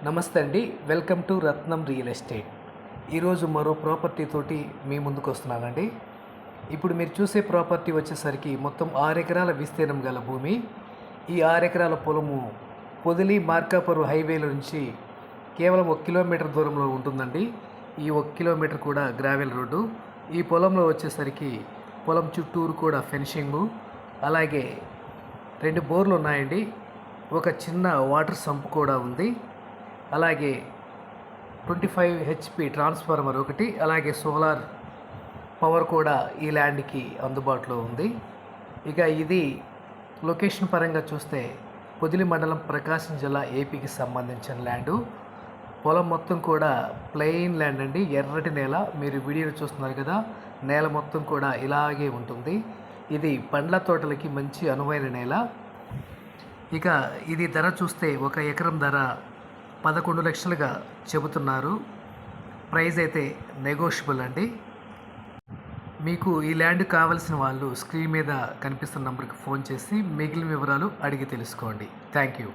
నమస్తే అండి, welcome to Ratnam real estate. ఈరోజు మరో ప్రాపర్టీ తోటి మీ ముందుకు వస్తున్నానండి. ఇప్పుడు మీరు చూసే ప్రాపర్టీ వచ్చేసరికి మొత్తం 6 ఎకరాల విస్తీర్ణం గల భూమి. ఈ 6 ఎకరాల పొలము పొదిలి మార్కాపురం హైవేల నుంచి కేవలం 1 కిలోమీటర్ దూరంలో ఉంటుందండి. ఈ 1 కిలోమీటర్ కూడా గ్రావెల్ రోడ్డు. ఈ పొలంలో వచ్చేసరికి పొలం చుట్టూరు కూడా ఫెన్షింగు, అలాగే 2 బోర్లు ఉన్నాయండి. ఒక చిన్న వాటర్ సంప్ కూడా ఉంది. అలాగే 25 HP ట్రాన్స్ఫార్మర్ ఒకటి, అలాగే సోలార్ పవర్ కూడా ఈ ల్యాండ్కి అందుబాటులో ఉంది. ఇక ఇది లొకేషన్ పరంగా చూస్తే పొదిలి మండలం, ప్రకాశం జిల్లా, ఏపీకి సంబంధించిన ల్యాండు. పొలం మొత్తం కూడా ప్లెయిన్ ల్యాండ్ అండి, ఎర్రటి నేల. మీరు వీడియోలో చూస్తున్నారు కదా, నేల మొత్తం కూడా ఇలాగే ఉంటుంది. ఇది పండ్ల తోటలకి మంచి అనువైన నేల. ఇక ఇది ధర చూస్తే 1 ఎకరం ధర 11 లక్షలుగా చెబుతున్నారు. ప్రైస్ అయితే నెగోషియబుల్ అండి. మీకు ఈ ల్యాండ్ కావాల్సిన వాళ్ళు స్క్రీన్ మీద కనిపిస్తున్న నెంబర్కి ఫోన్ చేసి మిగిలిన వివరాలు అడిగి తెలుసుకోండి. Thank you.